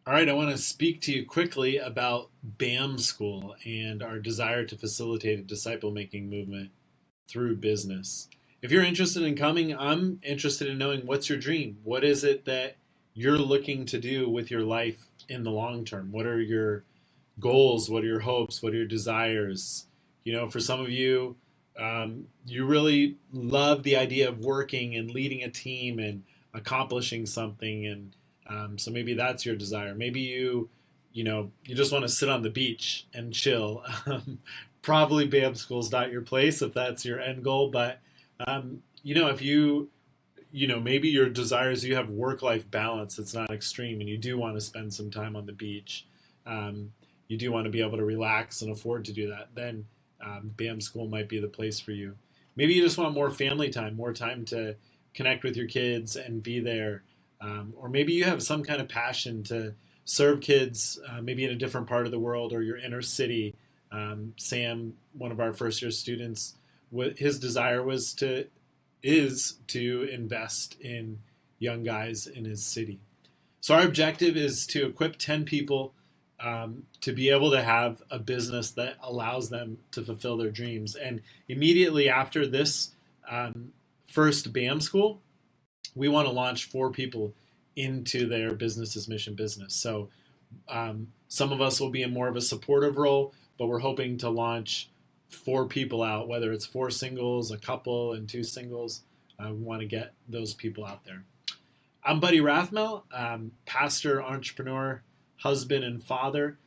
All right, I want to speak to you quickly about BAM School and our desire to facilitate a disciple making movement through business. If you're interested in coming, I'm interested in knowing what's your dream. What is it that you're looking to do with your life in the long term? What are your goals? What are your hopes? What are your desires? For some of you, you really love the idea of working and leading a team and accomplishing something, and so maybe that's your desire. Maybe you just want to sit on the beach and chill. Probably BAM school's not your place if that's your end goal, but if maybe your desire is you have work-life balance that's not extreme, and you do want to spend some time on the beach. You do want to be able to relax and afford to do that, then BAM school might be the place for you. Maybe you just want more family time, more time to connect with your kids and be there. Or maybe you have some kind of passion to serve kids, maybe in a different part of the world or your inner city. Sam, one of our first year students, his desire is to invest in young guys in his city. So our objective is to equip 10 people to be able to have a business that allows them to fulfill their dreams. And immediately after this first BAM school, we want to launch 4 people into their business's mission business. So some of us will be in more of a supportive role, but we're hoping to launch 4 people out, whether it's 4 singles, a couple, and 2 singles. We want to get those people out there. I'm Buddy Rathmel, pastor, entrepreneur, husband, and father.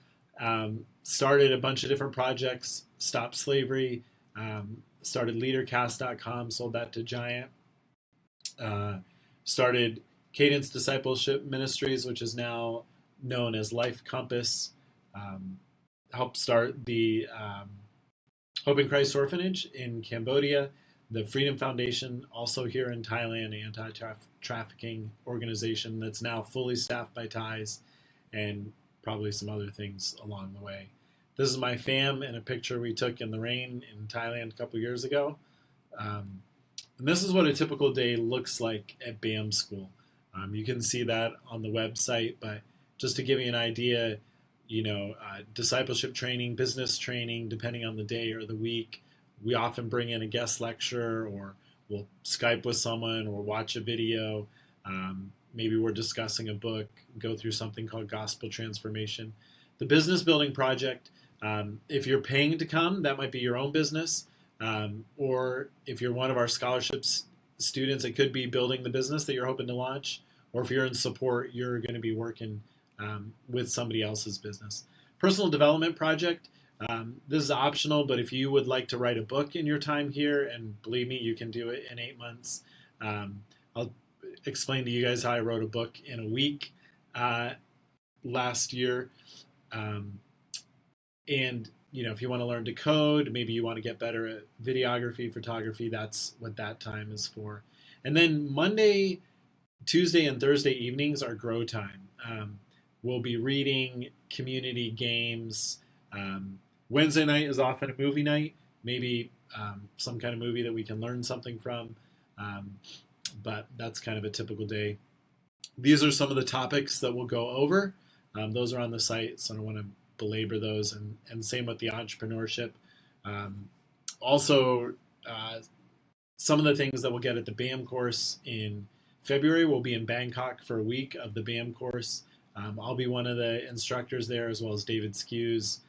Started a bunch of different projects, stopped slavery, started leadercast.com, sold that to Giant. Started Cadence Discipleship Ministries, which is now known as Life Compass. Helped start the Hope in Christ Orphanage in Cambodia, the Freedom Foundation, also here in Thailand, anti-trafficking organization that's now fully staffed by Thais, and probably some other things along the way. This is my fam in a picture we took in the rain in Thailand a couple years ago. And this is what a typical day looks like at BAM school. You can see that on the website, but just to give you an idea, discipleship training, business training, depending on the day or the week. We often bring in a guest lecturer, or we'll Skype with someone, or watch a video. Maybe we're discussing a book, go through something called Gospel Transformation. The business building project, if you're paying to come, that might be your own business. Or if you're one of our scholarships students, it could be building the business that you're hoping to launch. Or if you're in support, you're going to be working with somebody else's business. Personal development project. This is optional, but if you would like to write a book in your time here, and believe me, you can do it in 8 months. I'll explain to you guys how I wrote a book in a week last year. And if you want to learn to code, maybe you want to get better at videography, photography, that's what that time is for. And then Monday, Tuesday, and Thursday evenings are grow time. We'll be reading, community games. Wednesday night is often a movie night, maybe some kind of movie that we can learn something from. But that's kind of a typical day. These are some of the topics that we'll go over. Those are on the site, so I don't want to belabor those. And same with the entrepreneurship. Also, some of the things that we'll get at the BAM course in February, we'll be in Bangkok for a week of the BAM course. I'll be one of the instructors there, as well as David Skews,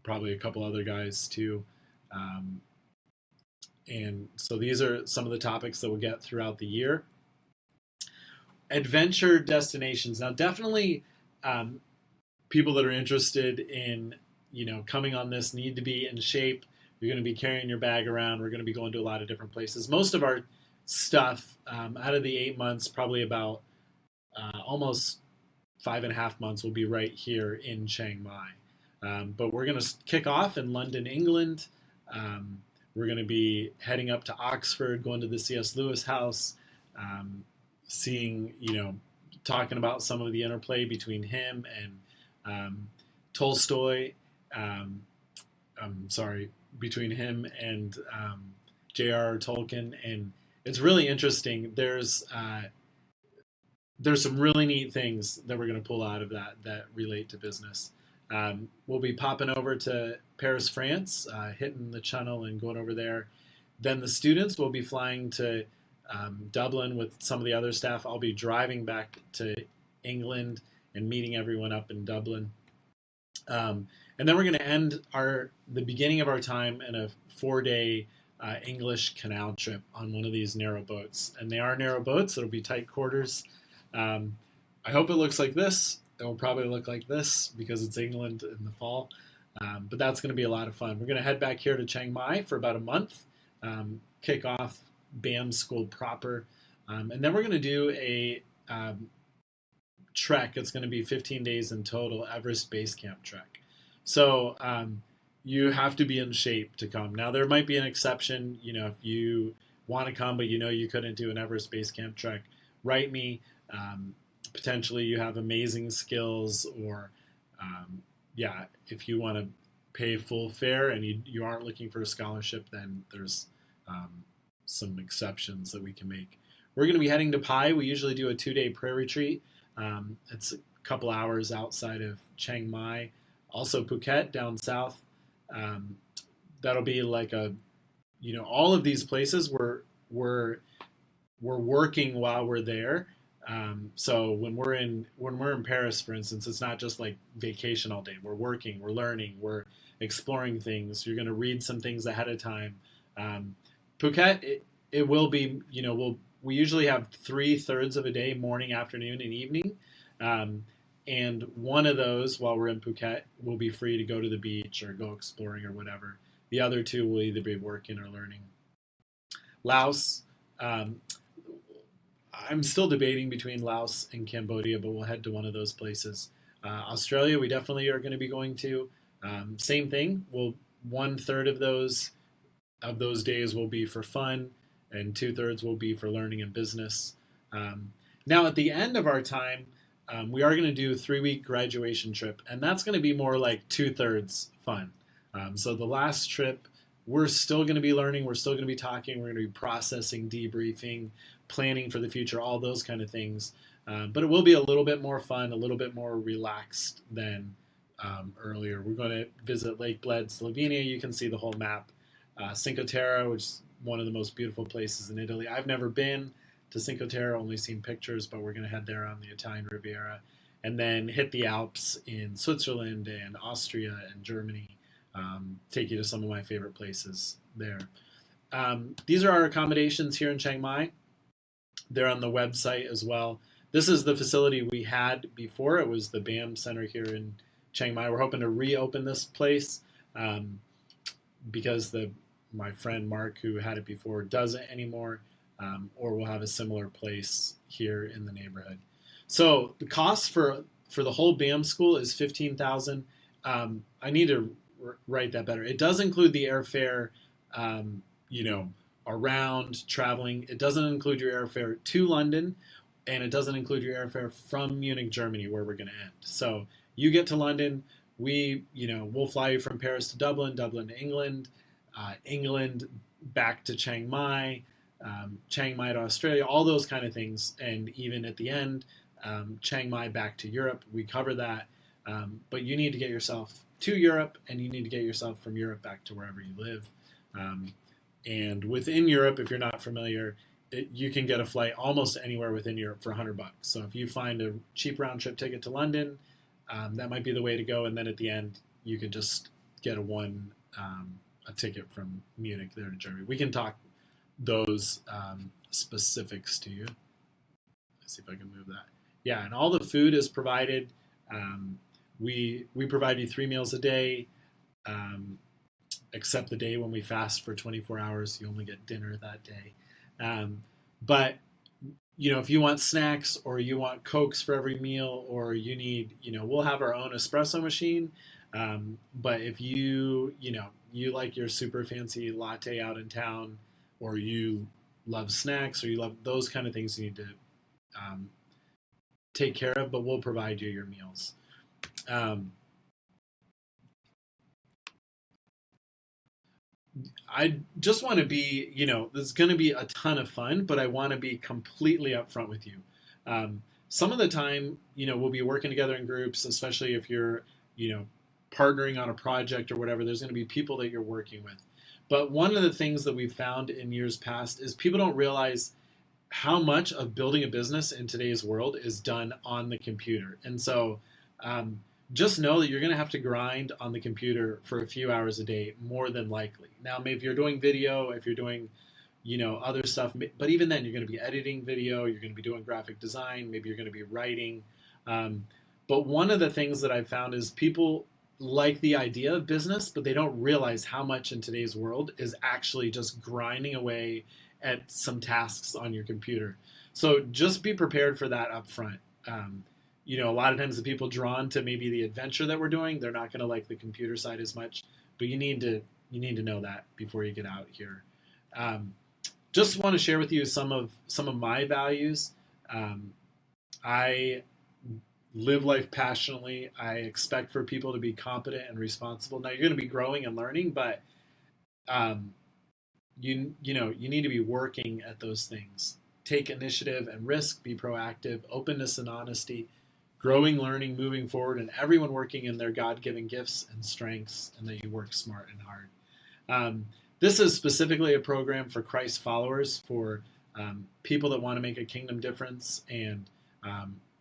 probably a couple other guys too. And so these are some of the topics that we'll get throughout the year. Adventure destinations. Now, definitely people that are interested in, coming on this need to be in shape. You're going to be carrying your bag around. We're going to be going to a lot of different places. Most of our stuff out of the 8 months, probably about almost 5.5 months will be right here in Chiang Mai. But we're going to kick off in London, England. We're going to be heading up to Oxford, going to the C.S. Lewis house, seeing, talking about some of the interplay between him and Tolstoy. Between him and J.R.R. Tolkien. And it's really interesting. There's there's some really neat things that we're going to pull out of that relate to business. We'll be popping over to Paris, France, hitting the channel and going over there. Then the students will be flying to Dublin with some of the other staff. I'll be driving back to England and meeting everyone up in Dublin. And then we're going to end the beginning of our time in a 4-day English canal trip on one of these narrow boats. And they are narrow boats. It'll be tight quarters. Um, I hope it looks like this. It will probably look like this because it's England in the fall. But that's going to be a lot of fun. We're going to head back here to Chiang Mai for about a month, kick off BAM school proper. And then we're going to do a trek. It's going to be 15 days in total, Everest Base Camp trek. So you have to be in shape to come. Now, there might be an exception, if you want to come, but you couldn't do an Everest Base Camp trek, write me. Potentially you have amazing skills, or if you want to pay full fare and you aren't looking for a scholarship, then there's some exceptions that we can make. We're going to be heading to Pai. We usually do a 2-day prayer retreat. It's a couple hours outside of Chiang Mai. Also Phuket down south. That'll be like all of these places we're working while we're there. So when we're in Paris, for instance, it's not just like vacation all day. We're working, we're learning, we're exploring things. You're going to read some things ahead of time. Phuket, it will be, we usually have 3/3 of a day, morning, afternoon, and evening. And one of those, while we're in Phuket, will be free to go to the beach or go exploring or whatever. The other two will either be working or learning. Laos, I'm still debating between Laos and Cambodia, but we'll head to one of those places. Australia, we definitely are going to be going to. Same thing. 1/3 of those days will be for fun, and 2/3 will be for learning and business. Now, at the end of our time, we are going to do a 3-week graduation trip, and that's going to be more like 2/3 fun. So the last trip, we're still going to be learning, we're still going to be talking, we're going to be processing, debriefing, planning for the future, all those kind of things. But it will be a little bit more fun, a little bit more relaxed than earlier. We're going to visit Lake Bled, Slovenia. You can see the whole map. Cinque Terre, which is one of the most beautiful places in Italy. I've never been to Cinque Terre, only seen pictures, but we're going to head there on the Italian Riviera. And then hit the Alps in Switzerland and Austria and Germany. Take you to some of my favorite places there. These are our accommodations here in Chiang Mai. They're on the website as well. This is the facility we had before. It was the BAM Center here in Chiang Mai. We're hoping to reopen this place because my friend Mark, who had it before, doesn't anymore, or we'll have a similar place here in the neighborhood. So the cost for the whole BAM school is $15,000. I need to write that better. It does include the airfare, around traveling. It doesn't include your airfare to London, and it doesn't include your airfare from Munich, Germany, where we're going to end. So you get to London, we'll fly you from Paris to Dublin, Dublin to England, England back to Chiang Mai, Chiang Mai to Australia, all those kind of things. And even at the end, Chiang Mai back to Europe. We cover that. But you need to get yourself to Europe, and you need to get yourself from Europe back to wherever you live. And within Europe, if you're not familiar, you can get a flight almost anywhere within Europe for $100. So if you find a cheap round trip ticket to London, that might be the way to go. And then at the end, you can just get a ticket from Munich there to Germany. We can talk those specifics to you. Let's see if I can move that. Yeah, and all the food is provided. We provide you 3 meals a day, except the day when we fast for 24 hours. You only get dinner that day. But if you want snacks or you want Cokes for every meal, or you need, we'll have our own espresso machine. But if you like your super fancy latte out in town, or you love snacks, or you love those kind of things, you need to take care of, but we'll provide you your meals. I just want to be, this is going to be a ton of fun, but I want to be completely upfront with you. some of the time, we'll be working together in groups, especially if you're, partnering on a project or whatever. There's going to be people that you're working with. But one of the things that we've found in years past is people don't realize how much of building a business in today's world is done on the computer. And so um, just know that you're going to have to grind on the computer for a few hours a day, more than likely. Now, maybe if you're doing video, if you're doing other stuff, but even then you're going to be editing video, you're going to be doing graphic design, maybe you're going to be writing. Um, but one of the things that I've found is people like the idea of business, but they don't realize how much in today's world is actually just grinding away at some tasks on your computer. So just be prepared for that up front. A lot of times the people drawn to maybe the adventure that we're doing, they're not going to like the computer side as much, but you need to know that before you get out here. Um, just want to share with you some of my values. I live life passionately. I expect for people to be competent and responsible. Now you're going to be growing and learning, but um, you need to be working at those things. Take initiative and risk. Be proactive. Openness and honesty. Growing, learning, moving forward, and everyone working in their God-given gifts and strengths, and that you work smart and hard. This is specifically a program for Christ followers, for people that want to make a kingdom difference. And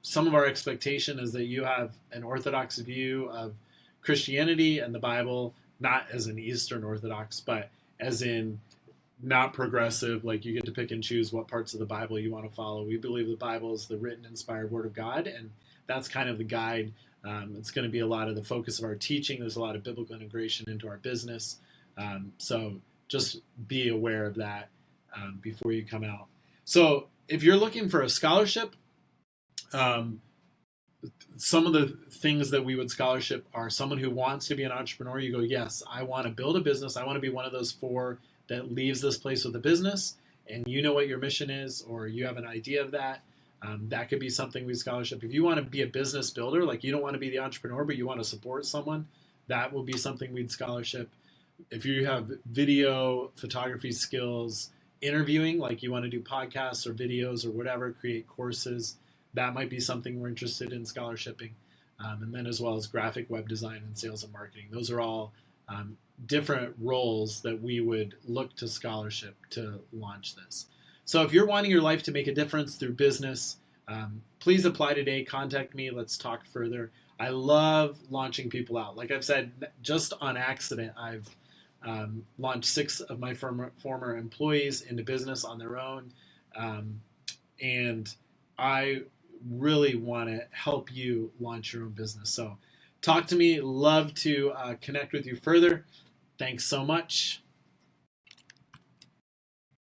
some of our expectation is that you have an Orthodox view of Christianity and the Bible, not as an Eastern Orthodox, but as in not progressive, like you get to pick and choose what parts of the Bible you want to follow. We believe the Bible is the written, inspired Word of God, and that's kind of the guide. It's going to be a lot of the focus of our teaching. There's a lot of biblical integration into our business. So just be aware of that before you come out. So if you're looking for a scholarship, some of the things that we would scholarship are someone who wants to be an entrepreneur. You go, yes, I want to build a business. I want to be one of those 4 that leaves this place with a business, and you know what your mission is, or you have an idea of that. That could be something we scholarship. If you want to be a business builder, like you don't want to be the entrepreneur, but you want to support someone, that will be something we'd scholarship. If you have video, photography skills, interviewing, like you want to do podcasts or videos or whatever, create courses, that might be something we're interested in scholarshiping. And then as well as graphic web design and sales and marketing. Those are all different roles that we would look to scholarship to launch this. So if you're wanting your life to make a difference through business, please apply today. Contact me. Let's talk further. I love launching people out. Like I've said, just on accident, I've launched 6 of my former employees into business on their own. And I really want to help you launch your own business. So talk to me. Love to connect with you further. Thanks so much.